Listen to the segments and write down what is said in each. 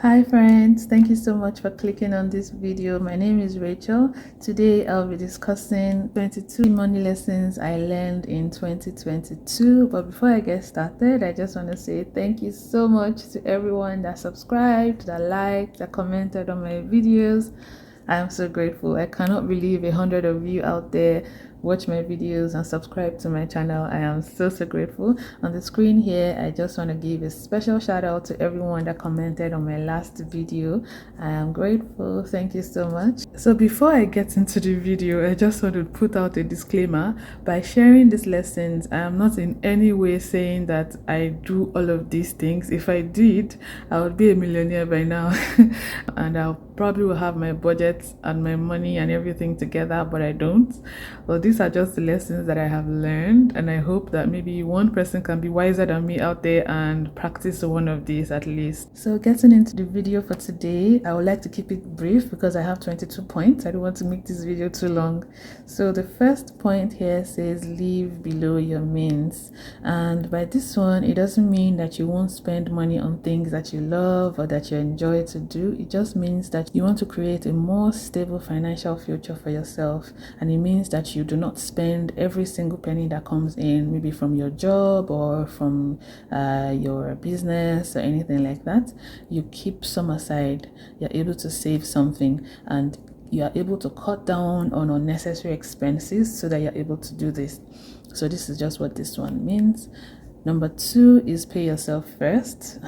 Hi friends, thank you so much for clicking on this video. My name is Rachel. Today I'll be discussing 22 money lessons I learned in 2022. But before I get started, I just want to say thank you so much to everyone that subscribed, that liked, that commented on my videos. I am so grateful. I cannot believe 100 of you out there watch my videos and subscribe to my channel. I am so grateful. On the screen here, I just want to give a special shout out to everyone that commented on my last video. I am grateful. Thank you so much. So before I get into the video, I just want to put out a disclaimer. By sharing these lessons, I am not in any way saying that I do all of these things. If I did, I would be a millionaire by now. And I'll probably will have my budget and my money and everything together, but I don't. Well, these are just the lessons that I have learned, and I hope that maybe one person can be wiser than me out there and practice one of these at least. So getting into the video for today, I would like to keep it brief because I have 22 points. I don't want to make this video too long. So the first point here says live below your means, and by this one, it doesn't mean that you won't spend money on things that you love or that you enjoy to do. It just means that you want to create a more stable financial future for yourself, and it means that you do not spend every single penny that comes in, maybe from your job or from your business or anything like that. You keep some aside. You're able to save something, and you are able to cut down on unnecessary expenses so that you're able to do this. So this is just what this one means. Number 2 is pay yourself first.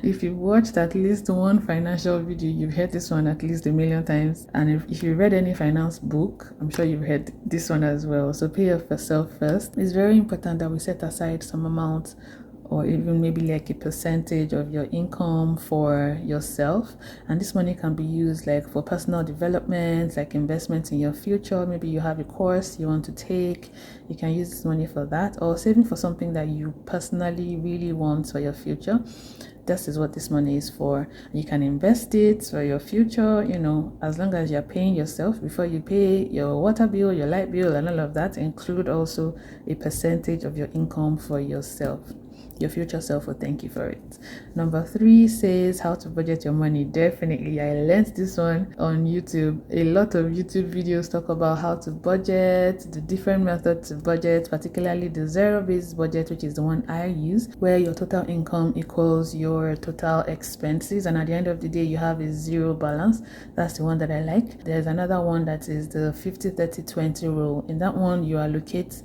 If you've watched at least one financial video, you've heard this one at least a million times. And if you read any finance book, I'm sure you've heard this one as well. So pay yourself first. It's very important that we set aside some amount, or even maybe like a percentage of your income for yourself. And this money can be used like for personal development, like investments in your future. Maybe you have a course you want to take, you can use this money for that, or saving for something that you personally really want for your future. This is what this money is for. You can invest it for your future, as long as you're paying yourself before you pay your water bill, your light bill, and all of that. Include also a percentage of your income for yourself. Your future self will thank you for it. Number 3 says how to budget your money. Definitely, I learned this one on YouTube. A lot of YouTube videos talk about how to budget, the different methods to budget, particularly the zero-based budget, which is the one I use, where your total income equals your total expenses, and at the end of the day, you have a zero balance. That's the one that I like. There's another one that is the 50-30-20 rule. In that one, you allocate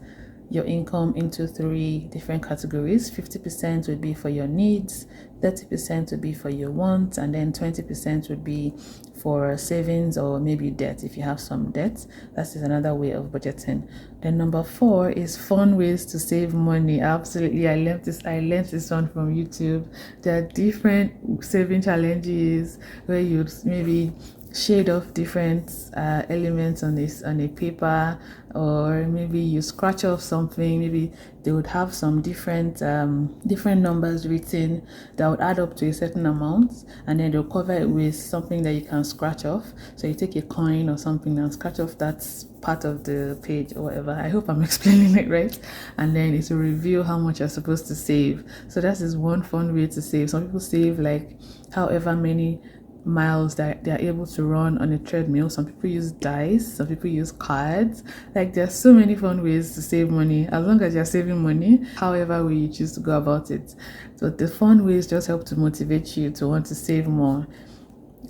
your income into 3 different categories. 50% would be for your needs, 30% would be for your wants, and then 20% would be for savings or maybe debt if you have some debt. That is another way of budgeting. Then number 4 is fun ways to save money. Absolutely, I learned this one from YouTube. There are different saving challenges where you'd maybe shade off different elements on a paper, or maybe you scratch off something. Maybe they would have some different numbers written that would add up to a certain amount, and then they'll cover it with something that you can scratch off. So you take a coin or something and scratch off that part of the page or whatever. I hope I'm explaining it right. And then it will reveal how much you're supposed to save. So that is one fun way to save. Some people save like however many miles that they're able to run on a treadmill. Some people use dice, some people use cards. Like, there's so many fun ways to save money, as long as you're saving money, however way you choose to go about it. So the fun ways just help to motivate you to want to save more.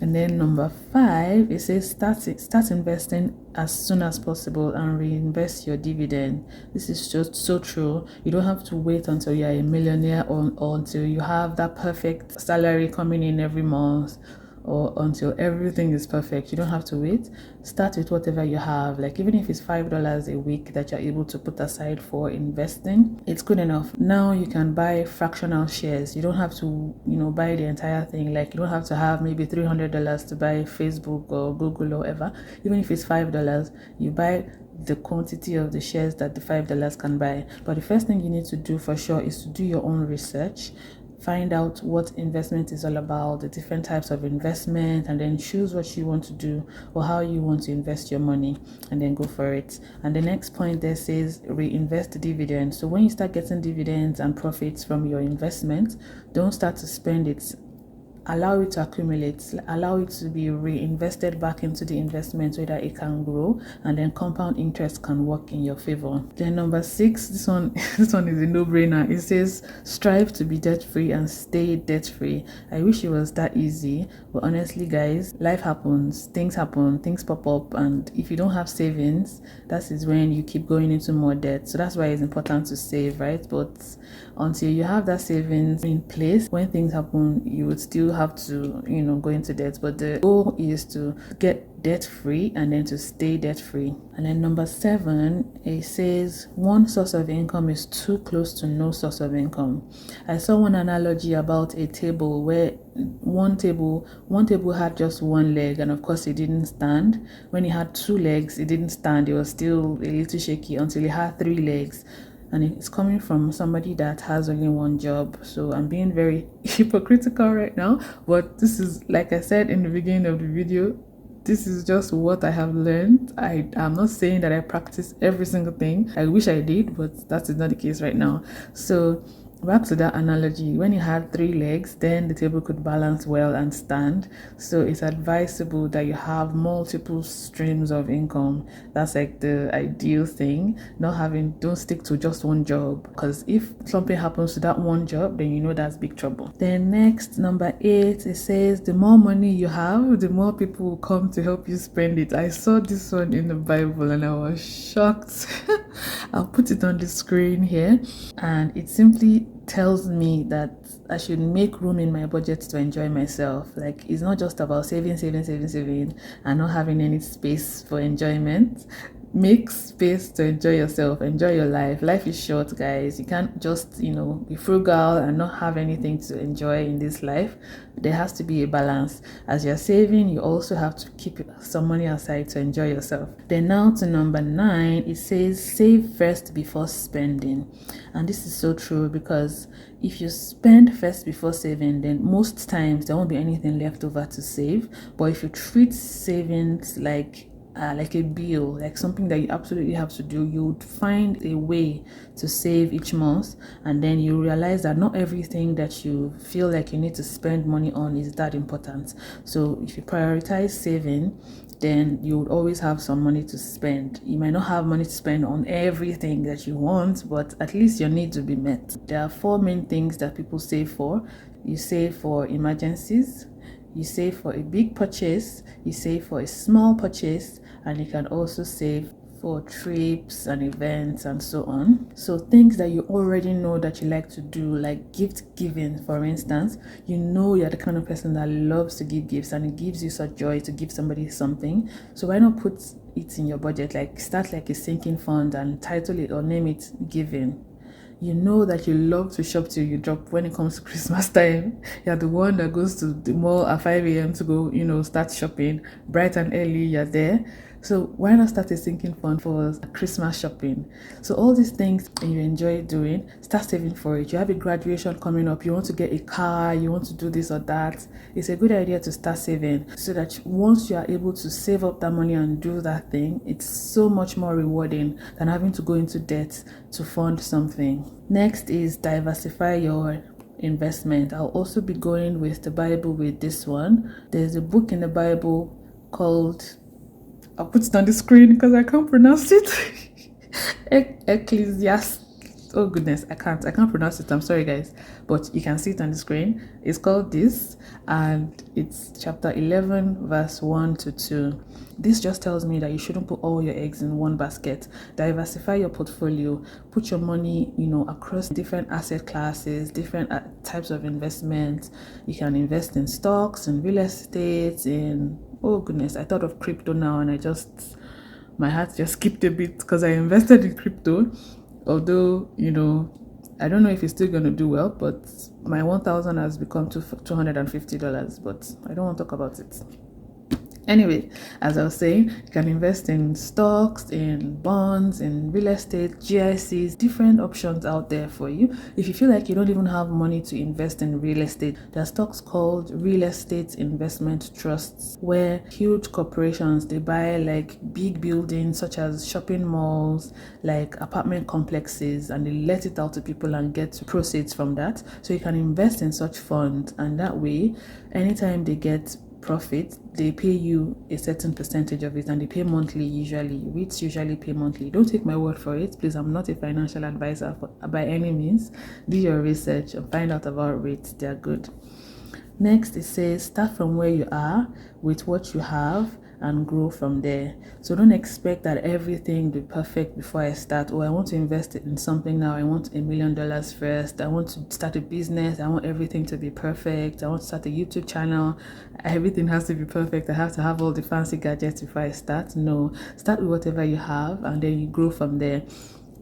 And then number 5, it says start investing as soon as possible and reinvest your dividend. This is just so true. You don't have to wait until you're a millionaire or until you have that perfect salary coming in every month, or until everything is perfect. You don't have to wait. Start with whatever you have. Like, even if it's $5 a week that you're able to put aside for investing, it's good enough. Now you can buy fractional shares. You don't have to buy the entire thing. Like, you don't have to have maybe $300 to buy Facebook or Google or whatever. Even if it's $5, you buy the quantity of the shares that the $5 can buy. But the first thing you need to do for sure is to do your own research. Find out what investment is all about, the different types of investment, and then choose what you want to do or how you want to invest your money, and then go for it. And the next point there says reinvest the dividends. So when you start getting dividends and profits from your investment, don't start to spend it allow it to accumulate, allow it to be reinvested back into the investment so that it can grow, and then compound interest can work in your favor. Then number 6, this one this one is a no-brainer. It says strive to be debt-free and stay debt-free. I wish it was that easy, but honestly guys, life happens, things happen, things pop up, and if you don't have savings, that is when you keep going into more debt. So that's why it's important to save, right? But until you have that savings in place, when things happen, you would still have to, go into debt. But the goal is to get debt free and then to stay debt free. And then number 7, it says one source of income is too close to no source of income. I saw one analogy about a table where one table had just one leg, and of course it didn't stand. When it had 2 legs, it didn't stand. It was still a little shaky until it had 3 legs. And it's coming from somebody that has only one job. So I'm being very hypocritical right now, but this is, like I said in the beginning of the video, this is just what I have learned. I'm not saying that I practice every single thing. I wish I did, but that is not the case right now. So back to that analogy, when you had 3 legs, then the table could balance well and stand. So it's advisable that you have multiple streams of income. That's like the ideal thing. Don't stick to just one job, because if something happens to that one job, then you know that's big trouble. Then next, number 8, it says the more money you have, the more people will come to help you spend it. I saw this one in the Bible and I was shocked. I'll put it on the screen here, and it simply tells me that I should make room in my budget to enjoy myself. Like, it's not just about saving and not having any space for enjoyment. Make space to enjoy yourself, enjoy your life. Life is short, guys. You can't just, be frugal and not have anything to enjoy in this life. There has to be a balance. As you're saving, you also have to keep some money aside to enjoy yourself. Then now to number 9, it says save first before spending. And this is so true, because if you spend first before saving, then most times there won't be anything left over to save. But if you treat savings like a bill, like something that you absolutely have to do, you would find a way to save each month, and then you realize that not everything that you feel like you need to spend money on is that important. So if you prioritize saving, then you would always have some money to spend. You might not have money to spend on everything that you want, but at least your needs will be met. There are 4 main things that people save for. You save for emergencies, you save for a big purchase, you save for a small purchase, and you can also save for trips and events and so on. So things that you already know that you like to do, like gift giving, for instance. You're the kind of person that loves to give gifts, and it gives you such joy to give somebody something. So why not put it in your budget? Like, start like a sinking fund and title it or name it giving. You know that you love to shop till you drop when it comes to Christmas time. You're the one that goes to the mall at 5 a.m. to go, start shopping. Bright and early, you're there. So why not start a sinking fund for Christmas shopping? So all these things you enjoy doing, start saving for it. You have a graduation coming up, you want to get a car, you want to do this or that. It's a good idea to start saving, so that once you are able to save up that money and do that thing, it's so much more rewarding than having to go into debt to fund something. Next is diversify your investment. I'll also be going with the Bible with this one. There's a book in the Bible called, I'll put it on the screen because I can't pronounce it. Ecclesiastes. Oh goodness, I can't pronounce it. I'm sorry guys, but you can see it on the screen. It's called this, and it's chapter 11 verse 1 to 2. This just tells me that you shouldn't put all your eggs in one basket. Diversify your portfolio. Put your money, across different asset classes, different types of investments. You can invest in stocks and real estate. Oh goodness, I thought of crypto now, and my heart just skipped a bit because I invested in crypto. Although, I don't know if it's still going to do well, but my 1,000 has become $250, but I don't want to talk about it. Anyway, as I was saying, you can invest in stocks, in bonds, in real estate, GICs, different options out there for you. If you feel like you don't even have money to invest in real estate, there are stocks called real estate investment trusts, where huge corporations, they buy like big buildings such as shopping malls, like apartment complexes, and they let it out to people and get proceeds from that. So you can invest in such funds, and that way, anytime they get profit, they pay you a certain percentage of it, and they pay monthly. Usually REITs usually pay monthly. Don't take my word for it, please. I'm not a financial advisor by any means. Do your research and find out about REITs. They are good. Next, it says start from where you are with what you have and grow from there. So don't expect that everything will be perfect before I start. Oh, I want to invest in something now. I want $1 million first. I want to start a business. I want everything to be perfect. I want to start a YouTube channel. Everything has to be perfect. I have to have all the fancy gadgets before I start. No, start with whatever you have and then you grow from there.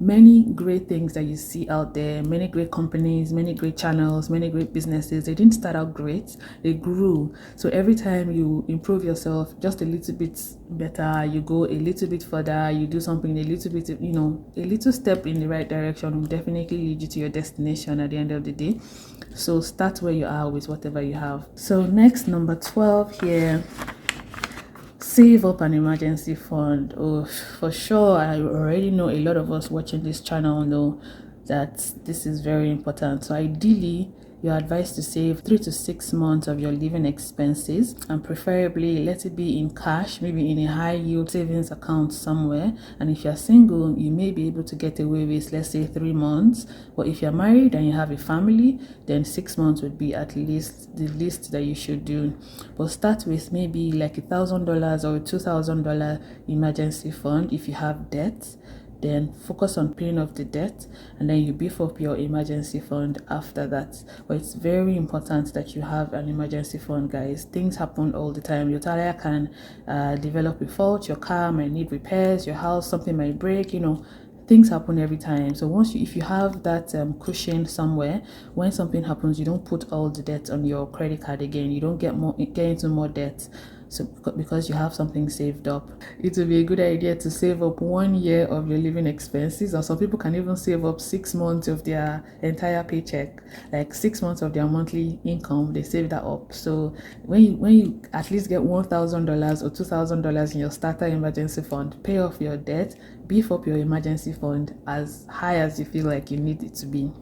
Many great things that you see out there, many great companies, many great channels, many great businesses, they didn't start out great, they grew. So every time you improve yourself just a little bit better, you go a little bit further, you do something a little bit, a little step in the right direction will definitely lead you to your destination at the end of the day. So start where you are with whatever you have. So next, number 12 here, save up an emergency fund. Oh, for sure, I already know a lot of us watching this channel know that this is very important. So ideally, you're advised to save 3 to 6 months of your living expenses, and preferably let it be in cash, maybe in a high yield savings account somewhere. And if you're single, you may be able to get away with, let's say, 3 months. But if you're married and you have a family, then 6 months would be at least the least that you should do. But start with maybe like $1,000 or $2,000 emergency fund if you have debt. Then focus on paying off the debt, and then you beef up your emergency fund after that. But it's very important that you have an emergency fund, guys. Things happen all the time. Your tire can develop a fault, your car might need repairs, your house, something might break, things happen every time. So if you have that cushion somewhere, when something happens, you don't put all the debt on your credit card again. You don't get into more debt. So because you have something saved up, it will be a good idea to save up 1 year of your living expenses, or some people can even save up 6 months of their entire paycheck, like 6 months of their monthly income. They save that up. So when you at least get $1,000 or $2,000 in your starter emergency fund, pay off your debt, beef up your emergency fund as high as you feel like you need it to be.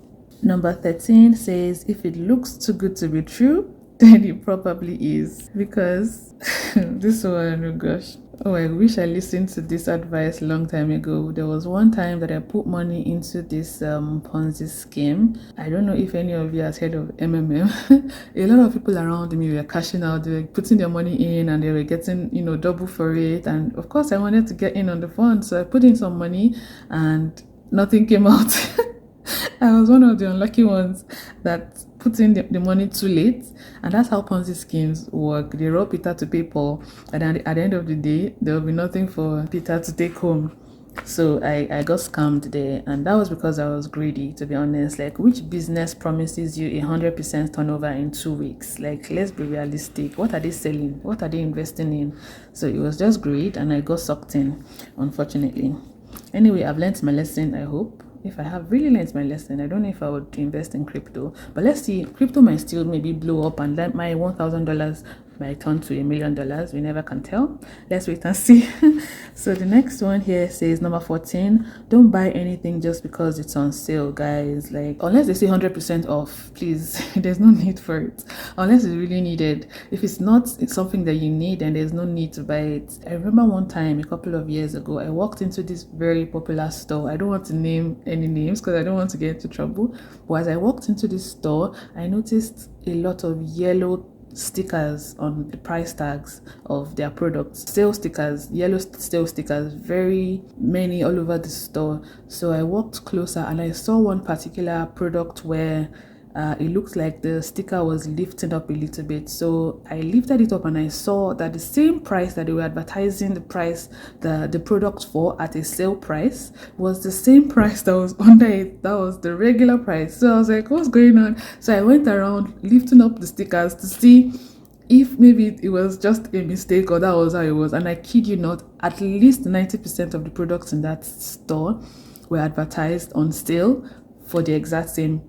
Number 13 says, if it looks too good to be true, then it probably is. Because this one, oh gosh, I wish I listened to this advice a long time ago. There was one time that I put money into this Ponzi scheme. I don't know if any of you has heard of MMM. A lot of people around me were cashing out, they were putting their money in, and they were getting double for it. And of course I wanted to get in on the fund, so I put in some money and nothing came out. I was one of the unlucky ones that put in the money too late. And that's how Ponzi schemes work. They rob Peter to pay Paul, and at the end of the day, there will be nothing for Peter to take home. So I got scammed there, and that was because I was greedy, to be honest. Like, which business promises you 100% turnover in 2 weeks? Like, let's be realistic. What are they selling? What are they investing in? So it was just greed, and I got sucked in, unfortunately. Anyway, I've learned my lesson, I hope. If I have really learned my lesson, I don't know if I would invest in crypto. But let's see, crypto might still maybe blow up, and that my $1,000 might turn to $1 million. We never can tell. Let's wait and see. So the next one here says, number 14, don't buy anything just because it's on sale, guys. Like, unless they say 100% off, please, there's no need for it. Unless it's really needed. If it's not, it's something that you need, and there's no need to buy it. I remember one time a couple of years ago, I walked into this very popular store. I don't want to name any names because I don't want to get into trouble. But as I walked into this store, I noticed a lot of yellow stickers on the price tags of their products. Sale stickers, yellow sale stickers, very many all over the store. So I walked closer and I saw one particular product where it looked like the sticker was lifted up a little bit. So I lifted it up and I saw that the same price that they were advertising the product for at a sale price was the same price that was under it. That was the regular price. So I was like, what's going on? So I went around lifting up the stickers to see if maybe it was just a mistake or that was how it was. And I kid you not, at least 90% of the products in that store were advertised on sale for the exact same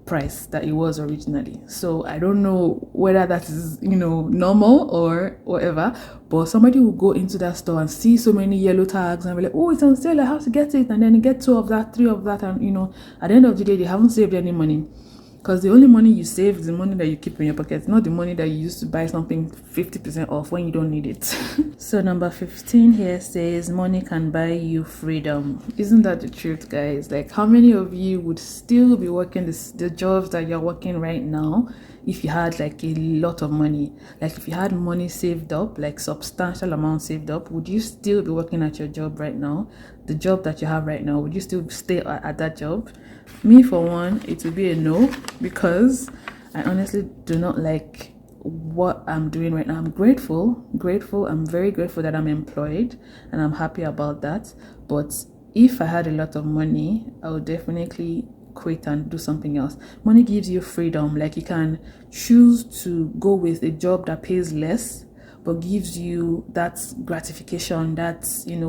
price that it was originally. So I don't know whether that is, normal or whatever, but somebody will go into that store and see so many yellow tags and be like, oh, it's on sale, I have to get it. And then get 2 of that, 3 of that. And, at the end of the day, they haven't saved any money. Because the only money you save is the money that you keep in your pocket, not the money that you use to buy something 50% off when you don't need it. So number 15 here says money can buy you freedom. Isn't that the truth, guys? Like, how many of you would still be working the jobs that you're working right now if you had like a lot of money? Like, if you had money saved up, like substantial amount saved up, would you still be working at your job right now? The job that you have right now, would you still stay at that job? Me, for one, it would be a no, because I honestly do not like what I'm doing right now. I'm grateful. I'm very grateful that I'm employed, and I'm happy about that. But if I had a lot of money, I would definitely quit and do something else. Money gives you freedom. Like, you can choose to go with a job that pays less but gives you that gratification, that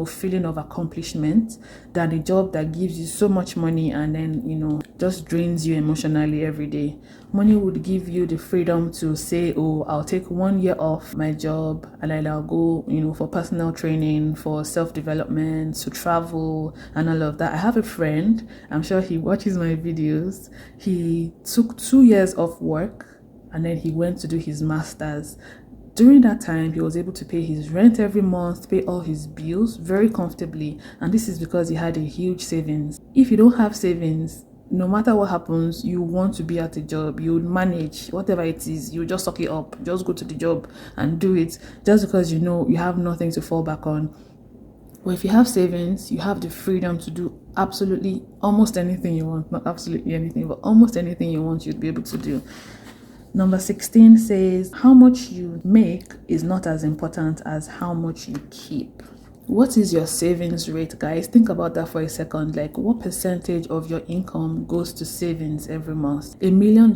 feeling of accomplishment, than a job that gives you so much money and then just drains you emotionally every day. Money would give you the freedom to say, oh, I'll take 1 year off my job and then I'll go for personal training, for self-development, to travel and all of that. I have a friend, I'm sure he watches my videos. He took 2 years off work and then he went to do his master's. During that time, he was able to pay his rent every month, pay all his bills very comfortably. And this is because he had a huge savings. If you don't have savings, no matter what happens, you want to be at a job. You would manage whatever it is. You just suck it up. Just go to the job and do it, just because you have nothing to fall back on. But if you have savings, you have the freedom to do absolutely almost anything you want. Not absolutely anything, but almost anything you want, you'd be able to do. Number 16 says, how much you make is not as important as how much you keep. What is your savings rate, guys? Think about that for a second. Like, what percentage of your income goes to savings every month? $1 million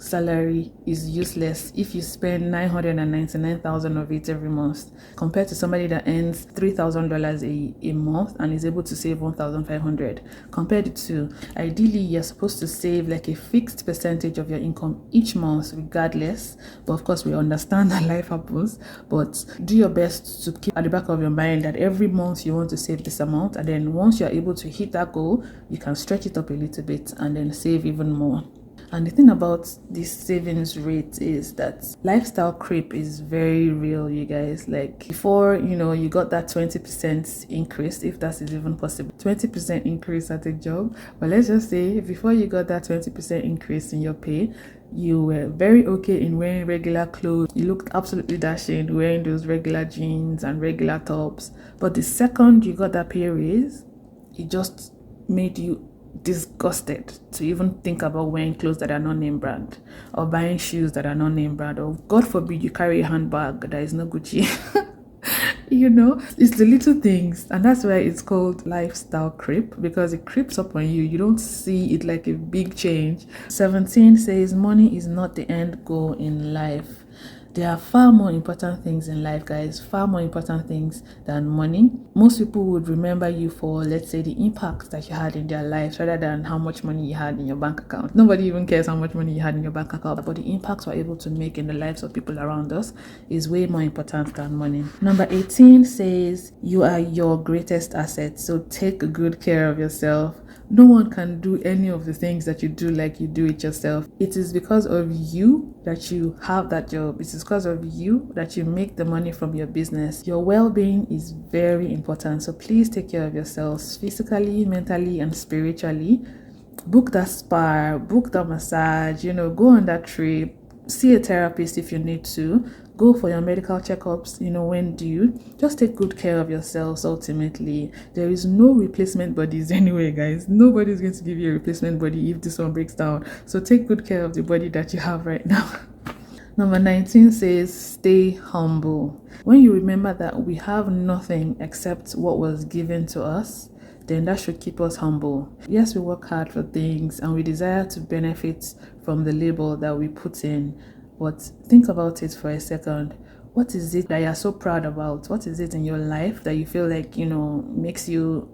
salary is useless if you spend $999,000 of it every month, compared to somebody that earns $3,000 a month and is able to save $1,500. Compared to, ideally, you're supposed to save like a fixed percentage of your income each month, regardless. But of course, we understand that life happens. But do your best to keep at the back of your mind that every month you want to save this amount, and then once you're able to hit that goal, you can stretch it up a little bit and then save even more. And the thing about this savings rate is that lifestyle creep is very real, you guys. Like, before, you got that 20% increase, if that is even possible, 20% increase at a job. But let's just say, before you got that 20% increase in your pay, you were very okay in wearing regular clothes. You looked absolutely dashing wearing those regular jeans and regular tops. But the second you got that pay raise, it just made you disgusted to even think about wearing clothes that are not name brand, or buying shoes that are not name brand, or God forbid you carry a handbag that is not Gucci. It's the little things, and that's why it's called lifestyle creep, because it creeps up on you. You don't see it like a big change. 17 says money is not the end goal in life. There are far more important things in life, guys, far more important things than money. Most people would remember you for, let's say, the impact that you had in their lives, rather than how much money you had in your bank account. Nobody even cares how much money you had in your bank account, but the impact we're able to make in the lives of people around us is way more important than money. Number 18 says, you are your greatest asset, so take good care of yourself. No one can do any of the things that you do like you do it yourself. It is because of you that you have that job. It is because of you that you make the money from your business. Your well-being is very important. So please take care of yourselves physically, mentally, and spiritually. Book that spa, book that massage, go on that trip, see a therapist if you need to. Go for your medical checkups, when due. Just take good care of yourselves ultimately. There is no replacement bodies anyway, guys. Nobody's going to give you a replacement body if this one breaks down. So take good care of the body that you have right now. Number 19 says, stay humble. When you remember that we have nothing except what was given to us, then that should keep us humble. Yes, we work hard for things and we desire to benefit from the labor that we put in. But think about it for a second. What is it that you're so proud about? What is it in your life that you feel like, makes you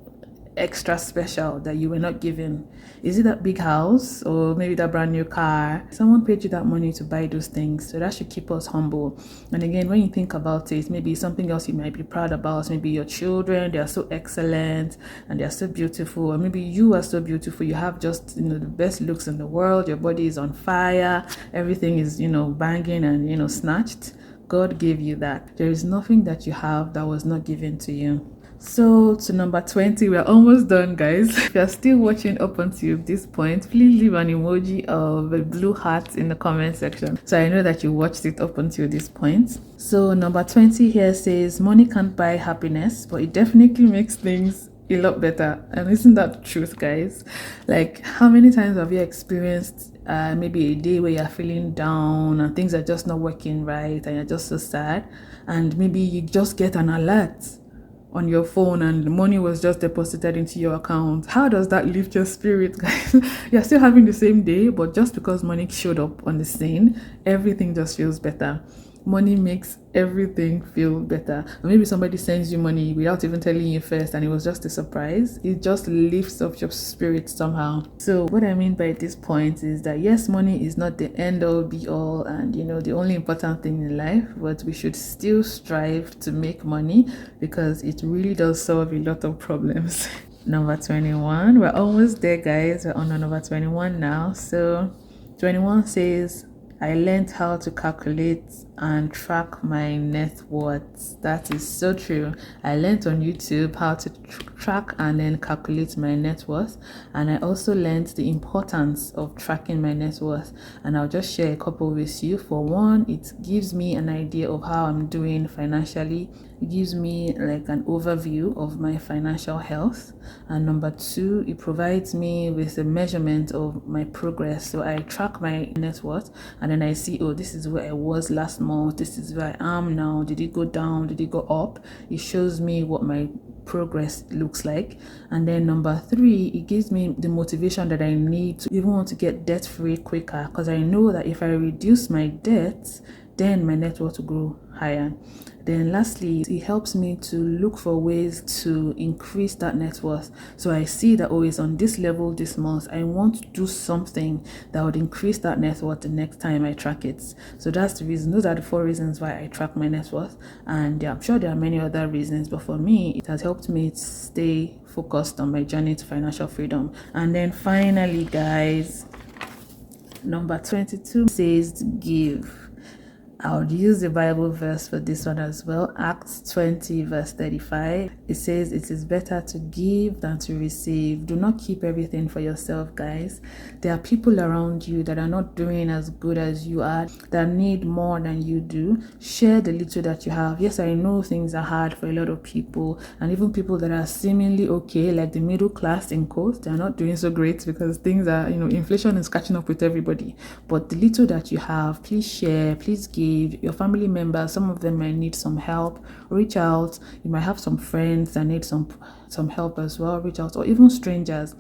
extra special that you were not given? Is it that big house, or maybe that brand new car? Someone paid you that money to buy those things, so that should keep us humble. And again, when you think about it, maybe something else you might be proud about, maybe your children, they are so excellent and they are so beautiful, or maybe you are so beautiful, you have just the best looks in the world, your body is on fire, everything is banging and snatched. God gave you that. There is nothing that you have that was not given to you. So to number 20, we're almost done, guys. If you're still watching up until this point, please leave an emoji of a blue heart in the comment section, so I know that you watched it up until this point. So number 20 here says, money can't buy happiness, but it definitely makes things a lot better. And isn't that the truth, guys? Like, how many times have you experienced maybe a day where you're feeling down and things are just not working right and you're just so sad, and maybe you just get an alert on your phone and the money was just deposited into your account? How does that lift your spirit, guys? You're still having the same day, but just because money showed up on the scene, everything just feels better. Money makes everything feel better. Or maybe somebody sends you money without even telling you first and it was just a surprise. It just lifts up your spirit somehow. So what I mean by this point is that yes, money is not the end all be all and the only important thing in life, but we should still strive to make money because it really does solve a lot of problems. Number 21, we're almost there, guys. We're on number 21 now. So 21 says, I learned how to calculate and track my net worth. That is so true. I learned on YouTube how to track and then calculate my net worth, and I also learned the importance of tracking my net worth, and I'll just share a couple with you. For one, it gives me an idea of how I'm doing financially. It gives me like an overview of my financial health, and number two, it provides me with a measurement of my progress. So I track my net worth and then I see, oh, this is where I was last month, this is where I am now, did it go down, did it go up? It shows me what my progress looks like. And then number three, it gives me the motivation that I need to even want to get debt free quicker, because I know that if I reduce my debts, then my net worth will grow higher. Then lastly, it helps me to look for ways to increase that net worth. So I see that, oh, it's on this level this month, I want to do something that would increase that net worth the next time I track it. So that's the reason. Those are the 4 reasons why I track my net worth, and I'm sure there are many other reasons, but for me, it has helped me stay focused on my journey to financial freedom. And then finally, guys, number 22 says give. I would use the Bible verse for this one as well. Acts 20 verse 35. It says, it is better to give than to receive. Do not keep everything for yourself, guys. There are people around you that are not doing as good as you are, that need more than you do. Share the little that you have. Yes, I know things are hard for a lot of people, and even people that are seemingly okay, like the middle class in quotes, they're not doing so great because things are, inflation is catching up with everybody. But the little that you have, please share, please give. Your family members, some of them might need some help. Reach out. You might have some friends that need some help as well. Reach out, or even strangers.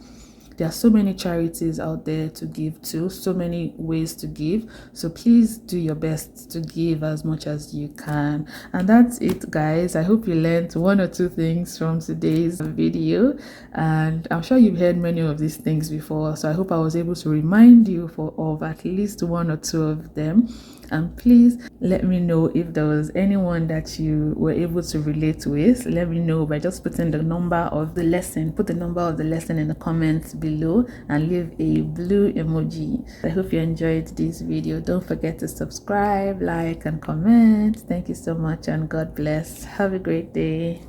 There are so many charities out there to give to, so many ways to give. So please do your best to give as much as you can. And that's it, guys. I hope you learned 1 or 2 things from today's video. And I'm sure you've heard many of these things before. So I hope I was able to remind you of at least 1 or 2 of them. And please let me know if there was anyone that you were able to relate with. Let me know by just putting the number of the lesson. Put the number of the lesson in the comments below and leave a blue emoji. I hope you enjoyed this video. Don't forget to subscribe, like, and comment. Thank you so much, and God bless. Have a great day.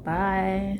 Bye.